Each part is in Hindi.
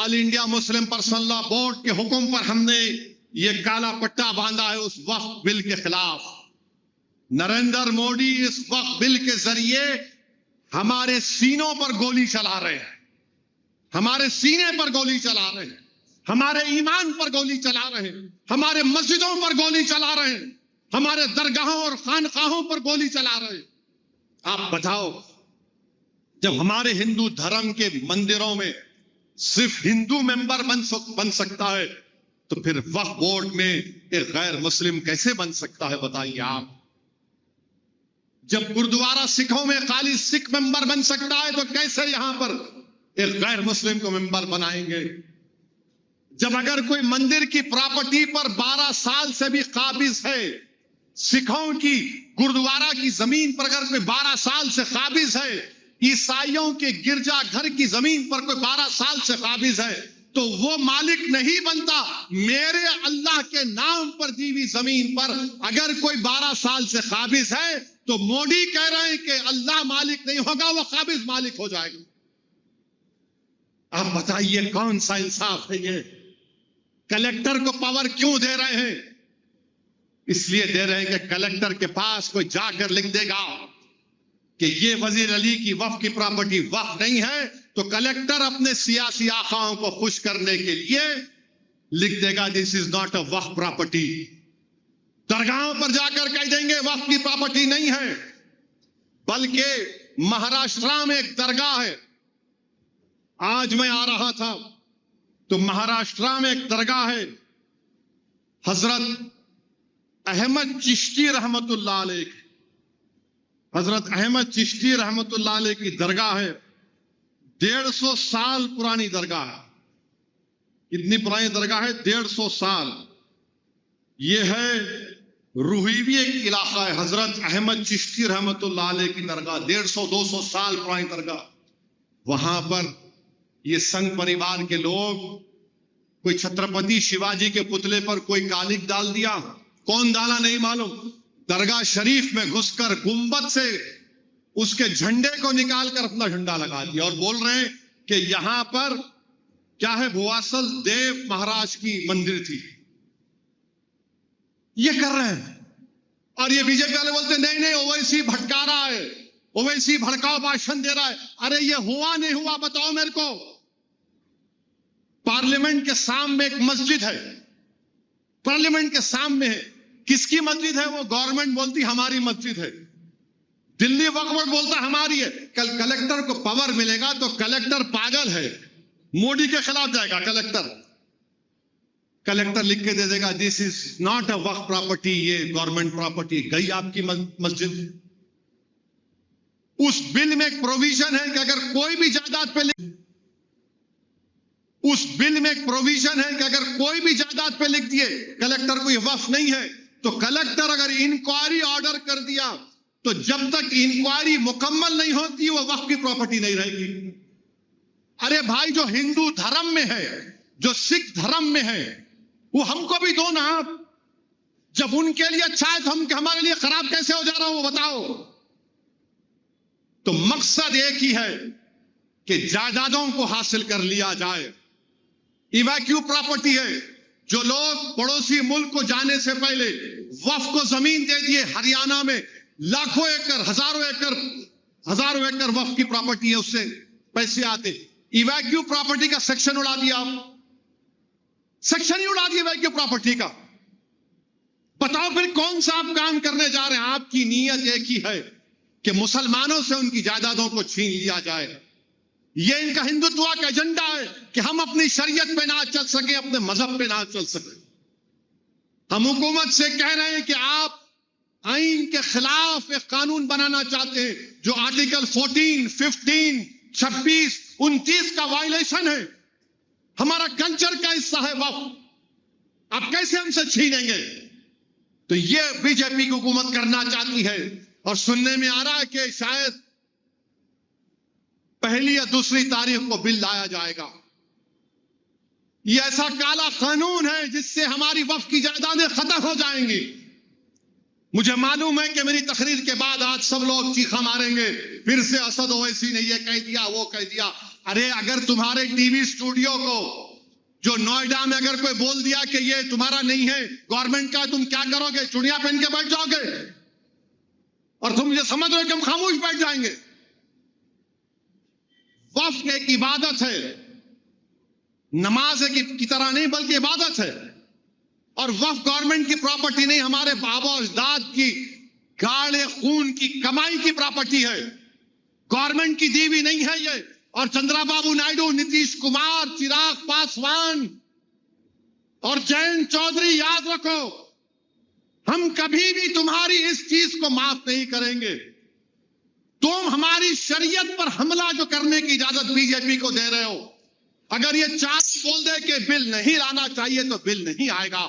All India Muslim personal law board के हुक्म पर हमने ये काला पट्टा बांधा है उस वक्फ बिल के खिलाफ। नरेंद्र मोदी इस वक्फ बिल के जरिए हमारे सीनों पर गोली चला रहे हैं, हमारे सीने पर गोली चला रहे हैं, हमारे ईमान पर गोली चला रहे हैं, हमारे मस्जिदों पर गोली चला रहे हैं, हमारे दरगाहों और खानकाहों पर गोली चला रहे हैं। आप बताओ, जब हमारे हिंदू धर्म के मंदिरों में सिर्फ हिंदू मेंबर बन सकता है, तो फिर वक्फ बोर्ड में एक गैर मुस्लिम कैसे बन सकता है बताइए आप। जब गुरुद्वारा सिखों में खाली सिख मेंबर बन सकता है, तो कैसे यहां पर एक गैर मुस्लिम को मेंबर बनाएंगे। जब अगर कोई मंदिर की प्रॉपर्टी पर 12 साल से भी काबिज है, सिखों की गुरुद्वारा की जमीन पर अगर कोई 12 साल से काबिज है, ईसाइयों के गिरजाघर की जमीन पर कोई 12 साल से काबिज है, तो वो मालिक नहीं बनता। मेरे अल्लाह के नाम पर दी हुई जमीन पर अगर कोई 12 साल से काबिज है, तो मोदी कह रहे हैं कि अल्लाह मालिक नहीं होगा, वो काबिज मालिक हो जाएगा। आप बताइए कौन सा इंसाफ है ये। कलेक्टर को पावर क्यों दे रहे हैं? इसलिए दे रहे हैं कि कलेक्टर के पास कोई जाकर लिख देगा कि ये वजीर अली की वक्फ की प्रॉपर्टी वक्फ नहीं है, तो कलेक्टर अपने सियासी आकाओं को खुश करने के लिए लिख देगा this is not a Waqf property. दरगाहों पर जाकर कह देंगे वक्फ की प्रॉपर्टी नहीं है। बल्कि महाराष्ट्र में एक दरगाह है, आज मैं आ रहा था तो महाराष्ट्र में एक दरगाह है, हजरत अहमद चिश्ती रहमतुल्लाह अलैह, हजरत अहमद चिश्ती रहमतुल्लाह अलैह की दरगाह है। 150 साल पुरानी दरगाह है। कितनी पुरानी दरगाह है? 150 साल। यह है रूहीवी एक इलाका है, हजरत अहमद चिश्ती रहमतुल्लाह अलैह की दरगाह, 150-200 साल पुरानी दरगाह। वहां पर ये संघ परिवार के लोग कोई छत्रपति शिवाजी के पुतले पर कोई कालिक डाल दिया, कौन डाला नहीं मालूम, दरगाह शरीफ में घुसकर गुंबद से उसके झंडे को निकालकर अपना झंडा लगा दिया और बोल रहे हैं कि यहां पर क्या है, भुवासल देव महाराज की मंदिर थी। ये कर रहे हैं। और ये बीजेपी वाले बोलते हैं नहीं नहीं ओवैसी भटका रहा है, ओवैसी भड़काऊ भाषण दे रहा है। अरे ये हुआ नहीं हुआ बताओ मेरे को। पार्लियामेंट के सामने एक मस्जिद है, पार्लियामेंट के सामने है। किसकी मस्जिद है? वो गवर्नमेंट बोलती हमारी मस्जिद है, दिल्ली वक्फ बोर्ड बोलता हमारी है। कल कलेक्टर को पावर मिलेगा तो कलेक्टर पागल है, मोदी के खिलाफ जाएगा कलेक्टर। कलेक्टर लिख के दे देगा this is not a Waqf property, ये गवर्नमेंट प्रॉपर्टी। गई आपकी मस्जिद। उस बिल में एक प्रोविजन है कि अगर कोई भी जायदाद पे उस बिल में एक प्रोविजन है कि अगर कोई भी जायदाद पे लिख दिए कलेक्टर को ये वक्फ नहीं है, तो कलेक्टर अगर इंक्वायरी ऑर्डर कर दिया तो जब तक इंक्वायरी मुकम्मल नहीं होती वो वक्फ की प्रॉपर्टी नहीं रहेगी। अरे भाई, जो हिंदू धर्म में है, जो सिख धर्म में है, वो हमको भी दो ना। जब उनके लिए अच्छा है तो हम हमारे लिए खराब कैसे हो जा रहा हो वो बताओ। तो मकसद एक ही है कि जायदादों को हासिल कर लिया जाए। इवैक्यू प्रॉपर्टी है। जो लोग पड़ोसी मुल्क को जाने से पहले वक्फ को जमीन दे दिए, हरियाणा में लाखों एकड़, हजारों एकड़ वक्फ की प्रॉपर्टी है, उससे पैसे आते। इवैक्यू प्रॉपर्टी का सेक्शन उड़ा दिया आप, सेक्शन ही उड़ा दिया इवैक्यू प्रॉपर्टी का। बताओ फिर कौन सा आप काम करने जा रहे हैं? आपकी नीयत एक ही है कि मुसलमानों से उनकी जायदादों को छीन लिया जाए। ये इनका हिंदुत्व का एजेंडा है कि हम अपनी शरीयत पे ना चल सके, अपने मजहब पे ना चल सके। हम हुकूमत से कह रहे हैं कि आप आईन के खिलाफ एक कानून बनाना चाहते हैं जो आर्टिकल 14, 15, 26, 29 का वायलेशन है। हमारा कल्चर का हिस्सा है वक्फ। आप कैसे हमसे छीनेंगे? तो ये बीजेपी की हुकूमत करना चाहती है। और सुनने में आ रहा है कि शायद पहली या दूसरी तारीख को बिल लाया जाएगा। ये ऐसा काला कानून है जिससे हमारी वक्फ की जायदादें खत्म हो जाएंगी। मुझे मालूम है कि मेरी तकरीर के बाद आज सब लोग चीखा मारेंगे, फिर से असद ओवैसी ने ये कह दिया, वो कह दिया। अरे अगर तुम्हारे टीवी स्टूडियो को जो नोएडा में अगर कोई बोल दिया कि ये तुम्हारा नहीं है, गवर्नमेंट का, तुम क्या करोगे? चुड़िया पहन के बैठ जाओगे और तुम ये समझ रहे हो कि हम खामोश बैठ जाएंगे? वक्फ एक इबादत है, नमाज की तरह नहीं बल्कि इबादत है। और वक्फ गवर्नमेंट की प्रॉपर्टी नहीं, हमारे बाबा और अजदाद की गाढ़े खून की कमाई की प्रॉपर्टी है, गवर्नमेंट की दी हुई नहीं है ये। और चंद्रबाबू नायडू, नीतीश कुमार, चिराग पासवान और जयंत चौधरी, याद रखो, हम कभी भी तुम्हारी इस चीज को माफ नहीं करेंगे। तुम हमारी शरीयत पर हमला जो करने की इजाजत बीजेपी को दे रहे हो, अगर ये चार बोल दे कि बिल नहीं लाना चाहिए तो बिल नहीं आएगा,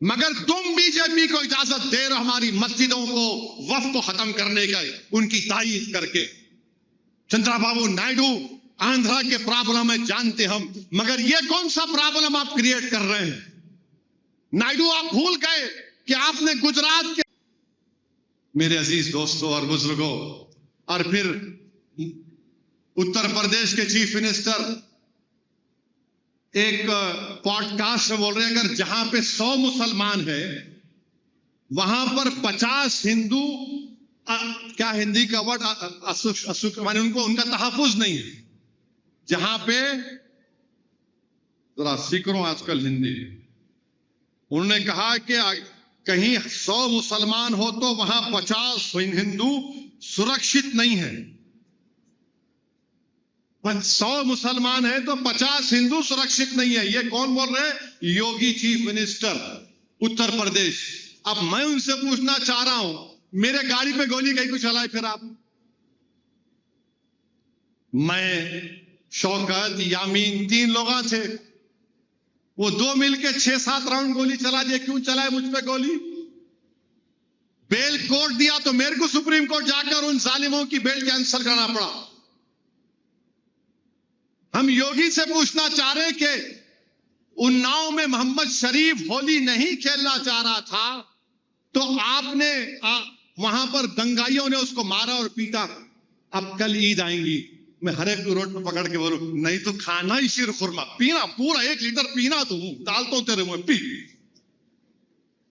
मगर तुम बीजेपी को इजाजत दे रहे हो हमारी मस्जिदों को, वक्फ को खत्म करने का, उनकी तायीद करके। चंद्रबाबू नायडू, आंध्रा के प्रॉब्लम है जानते हम, मगर ये कौन सा प्रॉब्लम आप क्रिएट कर रहे हैं? नायडू, आप भूल गए कि आपने गुजरात के, मेरे अजीज दोस्तों और बुजुर्गों, और फिर उत्तर प्रदेश के चीफ मिनिस्टर एक पॉडकास्ट में बोल रहे हैं, अगर जहां पे 100 मुसलमान है वहां पर 50 हिंदू, क्या हिंदी का वर्ड असुख माने उनको, उनका तहफ़्फ़ुज़ नहीं है। जहां पे जरा सीख रहा हूं आजकल हिंदी, उन्होंने कहा कि कहीं 100 मुसलमान हो तो वहां 50 हिंदू सुरक्षित नहीं है। 100 मुसलमान है तो 50 हिंदू सुरक्षित नहीं है। ये कौन बोल रहे हैं? योगी, चीफ मिनिस्टर उत्तर प्रदेश। अब मैं उनसे पूछना चाह रहा हूं, मेरे गाड़ी पे गोली कहीं को चलाए फिर आप? मैं, शौकत, यामीन, 3 लोग थे, वो 2 मिलके 6-7 राउंड गोली चला दिए। क्यों चलाए मुझ पे गोली? बेल कोर्ट दिया तो मेरे को सुप्रीम कोर्ट जाकर उन जालिमों की बेल कैंसिल करना पड़ा। हम योगी से पूछना चाह रहे कि उन्नाव में मोहम्मद शरीफ होली नहीं खेलना चाह रहा था तो आपने वहां पर दंगाइयों ने उसको मारा और पीटा। अब कल ईद आएंगी, मैं हर एक रोड पर पकड़ के बोलूं, नहीं तो खाना ही शीर खुरमा, पीना पूरा 1 लीटर पीना, तो डालता हूं तेरे मुंह, पी।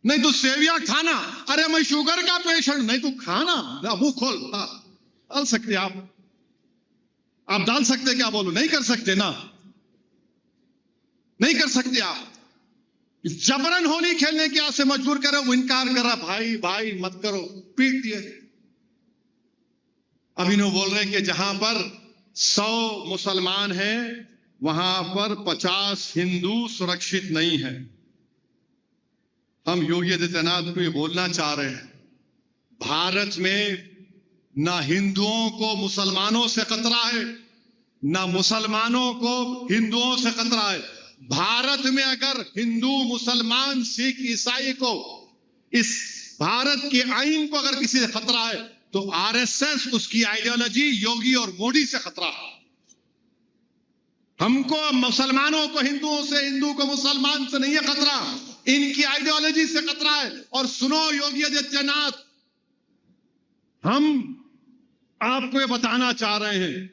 नहीं तो सेविया खाना, अरे मैं शुगर का पेशेंट, नहीं तो खाना, मुंह खोल। डाल सकते आप डाल सकते क्या? बोलो, नहीं कर सकते ना, नहीं कर सकते आप। जबरन होली खेलने की से मजबूर करे, वो इनकार कर रहा, भाई भाई मत करो, पीट दिए। अभी नो बोल रहे हैं कि जहां पर 100 मुसलमान हैं वहां पर 50 हिंदू सुरक्षित नहीं है। हम योगी आदित्यनाथ को ये बोलना चाह रहे हैं, भारत में ना हिंदुओं को मुसलमानों से खतरा है, ना मुसलमानों को हिंदुओं से खतरा है। भारत में अगर हिंदू, मुसलमान, सिख, ईसाई को, इस भारत के आईन को अगर किसी से खतरा है तो आरएसएस, उसकी आइडियोलॉजी, योगी और मोदी से खतरा है। हमको मुसलमानों को हिंदुओं से, हिंदू को मुसलमान से नहीं है खतरा, इनकी आइडियोलॉजी से खतरा है। और सुनो योगी आदित्यनाथ, हम आपको ये बताना चाह रहे हैं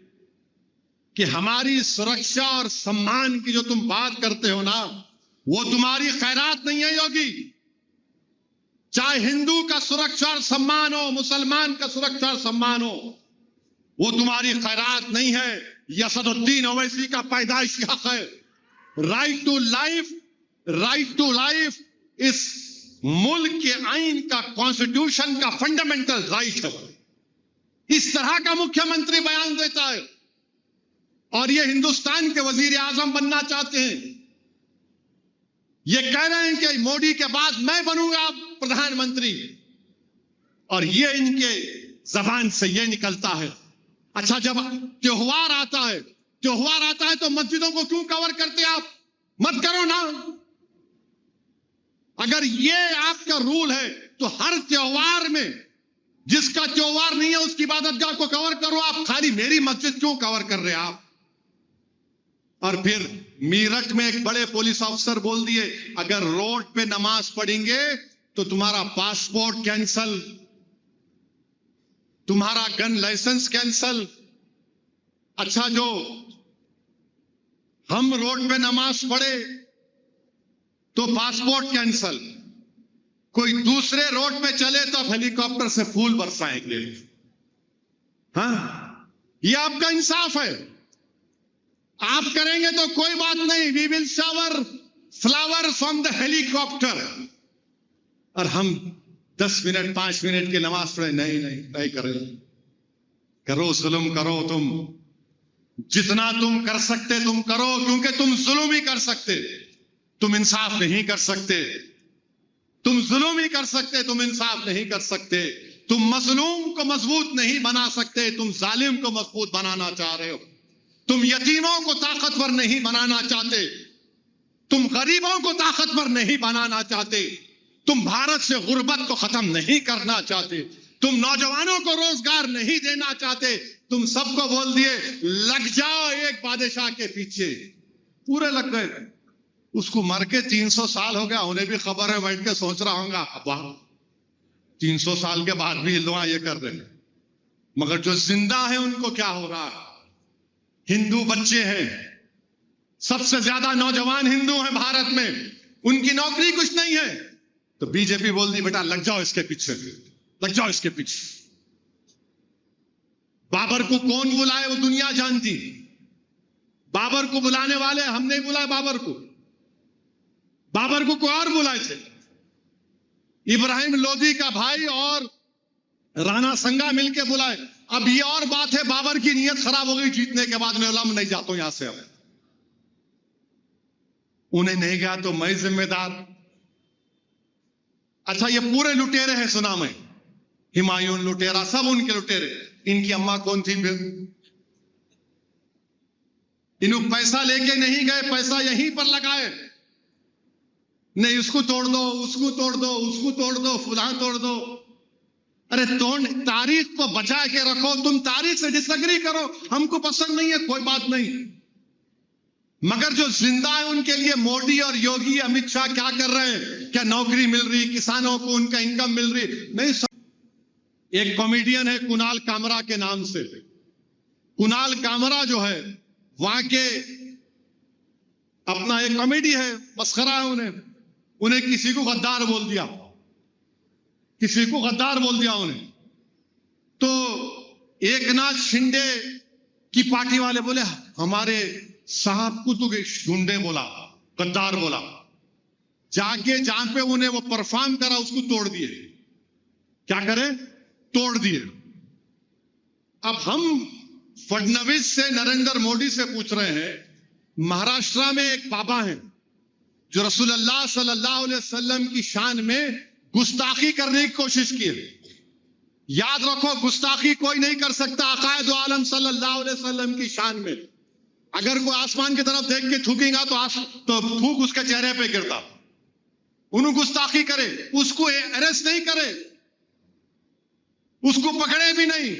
कि हमारी सुरक्षा और सम्मान की जो तुम बात करते हो ना, वो तुम्हारी खैरात नहीं है योगी। चाहे हिंदू का सुरक्षा और सम्मान हो, मुसलमान का सुरक्षा और सम्मान हो, वो तुम्हारी खैरात नहीं है। यह असदुद्दीन ओवैसी का पैदाइशी हक है। Right to life, right to life इस मुल्क के आईन का, कॉन्स्टिट्यूशन का फंडामेंटल राइट है। इस तरह का मुख्यमंत्री बयान देता है और ये हिंदुस्तान के वजीर आजम बनना चाहते हैं। ये कह रहे हैं कि मोदी के बाद मैं बनूंगा प्रधानमंत्री, और ये इनके जबान से ये निकलता है। अच्छा, जब त्योहार आता है तो मस्जिदों को क्यों कवर करते आप? मत करो ना। अगर ये आपका रूल है तो हर त्योहार में, जिसका त्योहार नहीं है उसकी इबादतगाह को कवर करो। आप खाली मेरी मस्जिद क्यों कवर कर रहे हैं आप? और फिर मीरठ में एक बड़े पुलिस अफसर बोल दिए, अगर रोड पे नमाज पढ़ेंगे तो तुम्हारा पासपोर्ट कैंसल, तुम्हारा गन लाइसेंस कैंसल। अच्छा, जो हम रोड पे नमाज पढ़े तो पासपोर्ट कैंसल, कोई दूसरे रोड पे चले तो हेलीकॉप्टर से फूल बरसाएंगे। हाँ, ये आपका इंसाफ है। आप करेंगे तो कोई बात नहीं, we will shower flower from the helicopter. और हम 10 मिनट 5 मिनट की नमाज पढ़े, नहीं करें। करो, जुल्म करो, तुम जितना तुम कर सकते तुम करो, क्योंकि तुम जुल्म ही कर सकते, तुम इंसाफ नहीं कर सकते। तुम जुल्म ही कर सकते, तुम इंसाफ नहीं कर सकते। तुम मजलूम को मजबूत नहीं बना सकते, तुम जालिम को मजबूत बनाना चाह रहे हो। तुम यतीमों को ताकतवर नहीं बनाना चाहते, तुम गरीबों को ताकतवर नहीं बनाना चाहते, तुम भारत से गुर्बत को खत्म नहीं करना चाहते, तुम नौजवानों को रोजगार नहीं देना चाहते। तुम सबको बोल दिए लग जाओ एक बादशाह के पीछे, पूरे लग गए। उसको मर के 300 साल हो गया, उन्हें भी खबर है, बैठ के सोच रहा होगा वाह 300 साल के बाद भी लोग ये कर रहे हैं। मगर जो जिंदा है उनको क्या हो रहा है? हिंदू बच्चे हैं, सबसे ज्यादा नौजवान हिंदू हैं भारत में, उनकी नौकरी कुछ नहीं है, तो बीजेपी बोल दी बेटा लग जाओ इसके पीछे, लग जाओ इसके पीछे। बाबर को कौन बुलाए वो दुनिया जानती। बाबर को बुलाने वाले हम नहीं बुलाए, बाबर को कोई और बुलाए थे। इब्राहिम लोदी का भाई और राणा संगा मिलके बुलाए। अब ये और बात है, बाबर की नीयत खराब हो गई जीतने के बाद, मैं नहीं जाता हूं यहां से, अब उन्हें नहीं गया तो मैं जिम्मेदार। अच्छा, ये पूरे लुटेरे हैं, सुना मैं, हुमायूं लुटेरा, सब उनके लुटेरे। इनकी अम्मा कौन थी फिर? इन्हों पैसा लेके नहीं गए, पैसा यहीं पर लगाए। नहीं उसको तोड़ दो, उसको तोड़ दो, उसको तोड़ दो, फुला तोड़ दो। अरे तोड़, तारीख को बचा के रखो। तुम तारीख से डिसएग्री करो, हमको पसंद नहीं है, कोई बात नहीं, मगर जो जिंदा है उनके लिए मोदी और योगी अमित शाह क्या कर रहे हैं? क्या नौकरी मिल रही, किसानों को उनका इनकम मिल रही? नहीं। एक कॉमेडियन है कुणाल कामरा के नाम से। कुणाल कामरा जो है वहां के अपना एक कॉमेडी है, मस्खरा है। उन्हें किसी को गद्दार बोल दिया, किसी को गद्दार बोल दिया उन्हें, तो एकनाथ शिंदे की पार्टी वाले बोले हमारे साहब को तो गुंडे बोला, गद्दार बोला। जाके जहां पे उन्हें वो परफॉर्म करा उसको तोड़ दिए। क्या करें? तोड़ दिए। अब हम फडणवीस से, नरेंद्र मोदी से पूछ रहे हैं, महाराष्ट्र में एक बाबा हैं जो रसूलुल्लाह सल्लल्लाहु अलैहि वसल्लम की शान में गुस्ताखी करने की कोशिश की है। याद रखो, गुस्ताखी कोई नहीं कर सकता आकाए दो आलम सल्लल्लाहु अलैहि वसल्लम की शान में। अगर कोई आसमान की तरफ देख के थूकेगा तो थूक उसके चेहरे पे गिरता। उन्हें गुस्ताखी करे, उसको अरेस्ट नहीं करे, उसको पकड़े भी नहीं,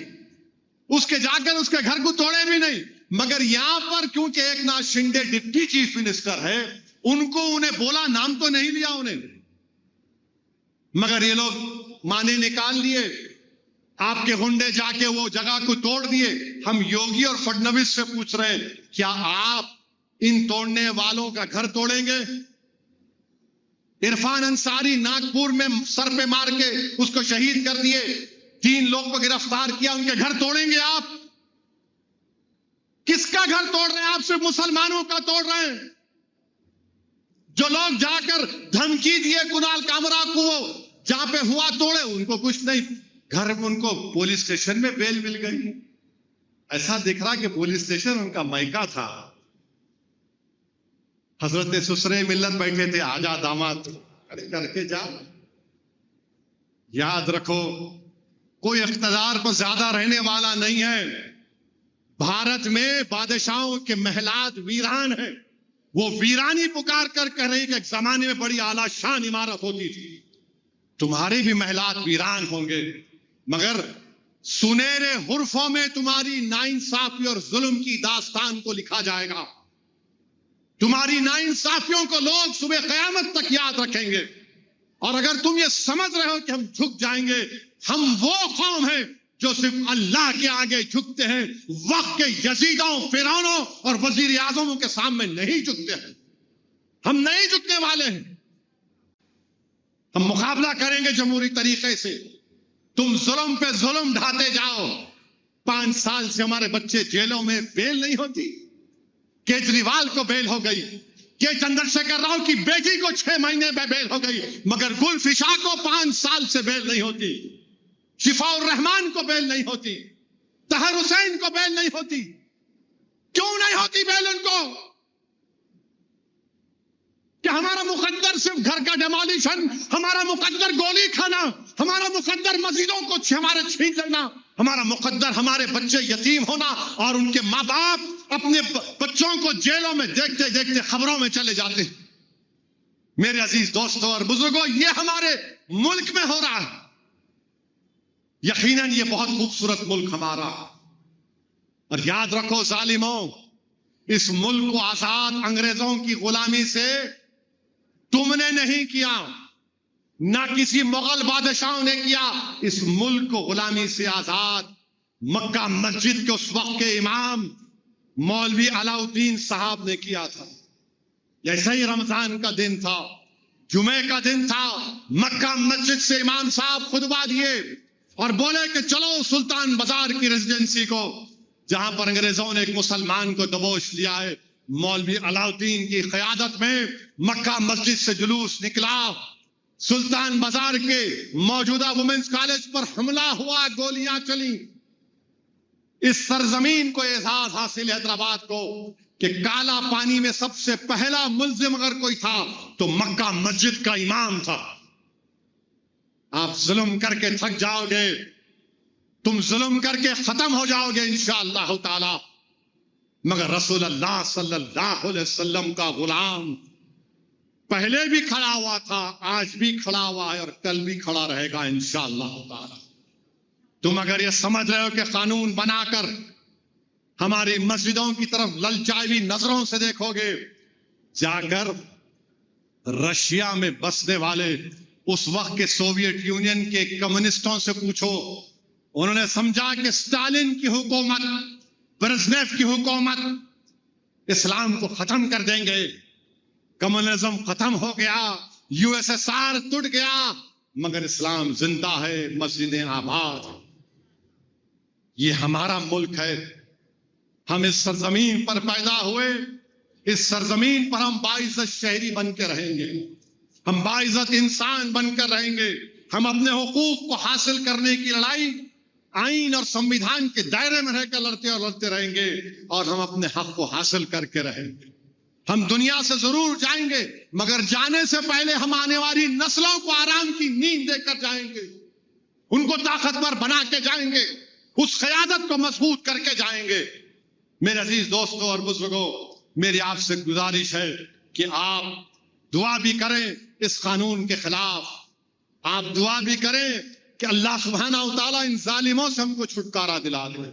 उसके जाकर उसके घर को तोड़े भी नहीं। मगर यहां पर क्योंकि Eknath Shinde deputy chief minister है, उन्हें बोला, नाम तो नहीं लिया उन्हें, मगर ये लोग माने निकाल लिए। आपके गुंडे जाके वो जगह को तोड़ दिए। हम योगी और फडणवीस से पूछ रहे हैं, क्या आप इन तोड़ने वालों का घर तोड़ेंगे? इरफान अंसारी नागपुर में सर पे मार के उसको शहीद कर दिए, 3 लोग को गिरफ्तार किया, उनके घर तोड़ेंगे आप? किसका घर तोड़ रहे हैं आप? सिर्फ मुसलमानों का तोड़ रहे हैं। जो लोग जाकर धमकी दिए कुणाल कामरा को, वो जहां पे हुआ तोड़े, उनको कुछ नहीं, घर में उनको पुलिस स्टेशन में बेल मिल गई। ऐसा दिख रहा कि पुलिस स्टेशन उनका मायका था। हजरत सुसरे मिल्लत बैठे थे, आजा दामाद, खड़े करके जा। याद रखो, कोई इख्तिदार पर ज्यादा रहने वाला नहीं है। भारत में बादशाहों के महलात वीरान हैं। वो वीरानी पुकार कर कह रही कि एक जमाने में बड़ी आला शान इमारत होती थी। तुम्हारे भी महलात वीरान होंगे, मगर सुनहरे हुर्फों में तुम्हारी नाइंसाफी और जुल्म की दास्तान को लिखा जाएगा। तुम्हारी नाइंसाफियों को लोग सुबह क़यामत तक याद रखेंगे। और अगर तुम ये समझ रहे हो कि हम झुक जाएंगे, हम वो कौम है जो सिर्फ अल्लाह के आगे झुकते हैं, वक्त के यजीदों, फिरौनों और वजीर आजमों के सामने नहीं झुकते हैं। हम नहीं झुकने वाले हैं। हम मुकाबला करेंगे जमहूरी तरीके से। तुम जुल्म पे जुल्म ढाते जाओ। 5 साल से हमारे बच्चे जेलों में, बेल नहीं होती। केजरीवाल को बेल हो गई, के चंद्रशेखर राव की बेटी को 6 महीने में बेल हो गई, मगर गुलफिशा को 5 साल से बेल नहीं होती। शिफाउर रहमान को बेल नहीं होती। तहर हुसैन को बेल नहीं होती। क्यों नहीं होती बेल उनको? क्या हमारा मुकद्दर सिर्फ घर का डेमोलिशन, हमारा मुकद्दर गोली खाना, हमारा मुकद्दर मस्जिदों को हमारे छीन लेना, हमारा मुकद्दर हमारे बच्चे यतीम होना और उनके माँ बाप अपने बच्चों को जेलों में देखते देखते खबरों में चले जाते हैं? मेरे अजीज दोस्तों और बुजुर्गों, ये हमारे मुल्क में हो रहा है। यकीनन ये बहुत खूबसूरत मुल्क हमारा। और याद रखो जालिमों, इस मुल्क को आजाद अंग्रेजों की गुलामी से तुमने नहीं किया, ना किसी मुगल बादशाहों ने किया। इस मुल्क को गुलामी से आजाद मक्का मस्जिद के उस वक्त के इमाम मौलवी अलाउद्दीन साहब ने किया था। ऐसा ही रमजान का दिन था, जुमे का दिन था, मक्का मस्जिद से इमाम साहब खुतबा दिए और बोले कि चलो सुल्तान बाजार की रेजिडेंसी को, जहां पर अंग्रेजों ने एक मुसलमान को दबोच लिया है। मौलवी अलाउद्दीन की क़यादत में मक्का मस्जिद से जुलूस निकला, सुल्तान बाजार के मौजूदा वुमेन्स कॉलेज पर हमला हुआ, गोलियां चली। इस सरजमीन को एहसास हासिल है हैदराबाद को कि काला पानी में सबसे पहला मुल्जिम अगर कोई था तो मक्का मस्जिद का इमाम था। आप जुल्म करके थक जाओगे, तुम जुल्म करके खत्म हो जाओगे इंशाअल्लाह ताला, मगर रसूलुल्लाह सल्लल्लाहु अलैहि वसल्लम का गुलाम पहले भी खड़ा हुआ था, आज भी खड़ा हुआ है और कल भी खड़ा रहेगा इंशाअल्लाह ताला। तुम अगर ये समझ रहे हो कि कानून बनाकर हमारी मस्जिदों की तरफ ललचाई नजरों से देखोगे, जाकर रशिया में बसने वाले उस वक्त के सोवियत यूनियन के कम्युनिस्टों से पूछो। उन्होंने समझा कि स्टालिन की हुकूमत, ब्रेज़नेव की हुकूमत इस्लाम को खत्म कर देंगे, कम्युनिज्म खत्म हो गया, यूएसएसआर टूट गया, मगर इस्लाम जिंदा है, मस्जिदें आबाद। ये हमारा मुल्क है, हम इस सरजमीन पर पैदा हुए, इस सरजमीन पर हम बाइज्जत शहरी बन के रहेंगे, हम बाइज्जत इंसान बनकर रहेंगे। हम अपने हुकूक को हासिल करने की लड़ाई आईन और संविधान के दायरे में रहकर लड़ते और लड़ते रहेंगे और हम अपने हक को हासिल करके रहेंगे। हम दुनिया से जरूर जाएंगे, मगर जाने से पहले हम आने वाली नस्लों को आराम की नींद देकर जाएंगे, उनको ताकतवर बना के जाएंगे, उस क़यादत को मजबूत करके जाएंगे। मेरे अजीज दोस्तों और बुजुर्गों, मेरी आपसे गुजारिश है कि आप दुआ भी करें इस कानून के खिलाफ, आप दुआ भी करें कि अल्लाह सुब्हानहू व तआला इन जालिमों से हमको छुटकारा दिला दे।